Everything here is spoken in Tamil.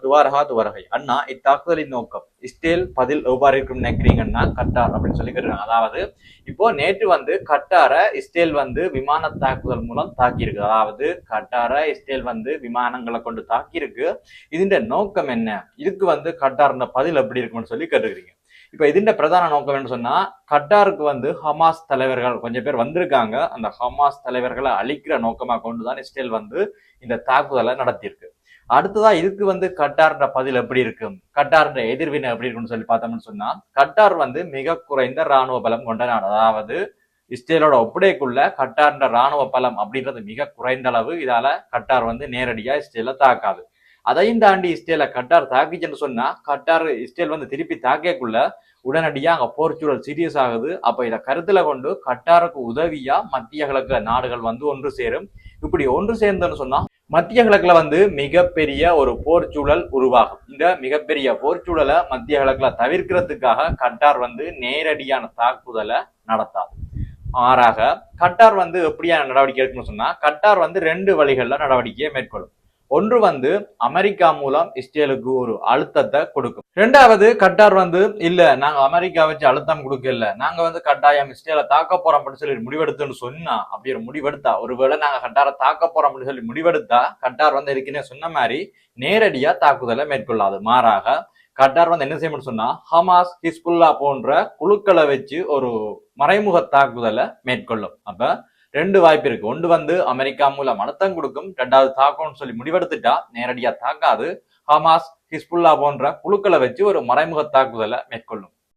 துவரகை அண்ணா இத்தாக்குதலின் நோக்கம் இஸ்ரேல் பதில் எவ்வாறு இருக்கும் நினைக்கிறீங்கன்னா கட்டார் அப்படின்னு சொல்லி கேட்டுருக்காங்க. அதாவது இப்போ நேற்று கட்டார இஸ்ரேல் விமான தாக்குதல் மூலம் தாக்கியிருக்கு. அதாவது கட்டார இஸ்ரேல் விமானங்களை கொண்டு தாக்கியிருக்கு. இதுன்ற நோக்கம் என்ன, இதுக்கு கட்டார் பதில் எப்படி இருக்கும்னு சொல்லி கேட்டுக்கிறீங்க. இப்ப இதுன்ற பிரதான நோக்கம் என்ன சொன்னா, கட்டாருக்கு ஹமாஸ் தலைவர்கள் கொஞ்சம் பேர் வந்திருக்காங்க. அந்த ஹமாஸ் தலைவர்களை அழிக்கிற நோக்கமா கொண்டுதான் இஸ்ரேல் இந்த தாக்குதலை நடத்தியிருக்கு. அடுத்ததா இதுக்கு கட்டார்ன்ற பதில் எப்படி இருக்கும், கட்டார்ன்ற எதிர்வினை எப்படி இருக்கும்னு சொல்லி பார்த்தோம்னு சொன்னா, கட்டார் மிக குறைந்த ராணுவ பலம் கொண்ட நாடு. அதாவது இஸ்ரேலோட ஒப்படைக்குள்ள கட்டார்ன்ற ராணுவ பலம் அப்படின்றது மிக குறைந்த அளவு. இதால கட்டார் நேரடியா இஸ்ரேல தாக்காது. அதையும் தாண்டி இஸ்ரேல கட்டார் தாக்கிச்சுன்னு சொன்னா, கட்டார் இஸ்ரேல் திருப்பி தாக்கக்குள்ள உடனடியா அங்க போர்ச்சூழல் சீரியஸ் ஆகுது. அப்ப இதை கருத்துல கொண்டு கட்டாருக்கு உதவியா மத்திய கிழக்கு நாடுகள் ஒன்று சேரும். இப்படி ஒன்று சேர்ந்தோன்னு சொன்னா மத்திய கிழக்குல மிகப்பெரிய ஒரு போர்ச்சூழல் உருவாகும். இந்த மிகப்பெரிய போர்ச்சூழலை மத்திய கிழக்குல தவிர்க்கிறதுக்காக கட்டார் நேரடியான தாக்குதலை நடத்தாது. மாறாக கட்டார் எப்படியான நடவடிக்கை எடுக்கணும்னு சொன்னா, கட்டார் ரெண்டு வழிகள்ல நடவடிக்கையை மேற்கொள்ளும். ஒன்று அமெரிக்கா மூலம் இஸ்ரேலுக்கு ஒரு அழுத்தத்தை கொடுக்கும். ரெண்டாவது கட்டார் இல்ல நாங்க அமெரிக்கா வச்சு அழுத்தம் கொடுக்கல, நாங்க கட்டாயம் இஸ்ரேலை தாக்க போறோம் அப்படின்னு சொல்லி முடிவெடுத்துன்னு சொன்னா, அப்படி ஒரு முடிவெடுத்தா, ஒருவேளை நாங்க கட்டாரை தாக்க போறோம் அப்படின்னு சொல்லி முடிவெடுத்தா கட்டார் இருக்குன்னே சொன்ன மாதிரி நேரடியா தாக்குதலை மேற்கொள்ளாது. மாறாக கட்டார் என்ன செய்யணும்னு சொன்னா, ஹமாஸ் ஹிஸ்புல்லா போன்ற குழுக்களை வச்சு ஒரு மறைமுக தாக்குதலை மேற்கொள்ளும். அப்ப ரெண்டு வாய்ப்பு இருக்கு. ஒன்று அமெரிக்கா மூலம் அழுத்தம் கொடுக்கும், ரெண்டாவது தாக்கணும்னு சொல்லி முடிவெடுத்துட்டா நேரடியா தாக்காது, ஹமாஸ் ஹிஸ்புல்லா போன்ற குழுக்களை வச்சு ஒரு மறைமுக தாக்குதலை மேற்கொள்ளும்.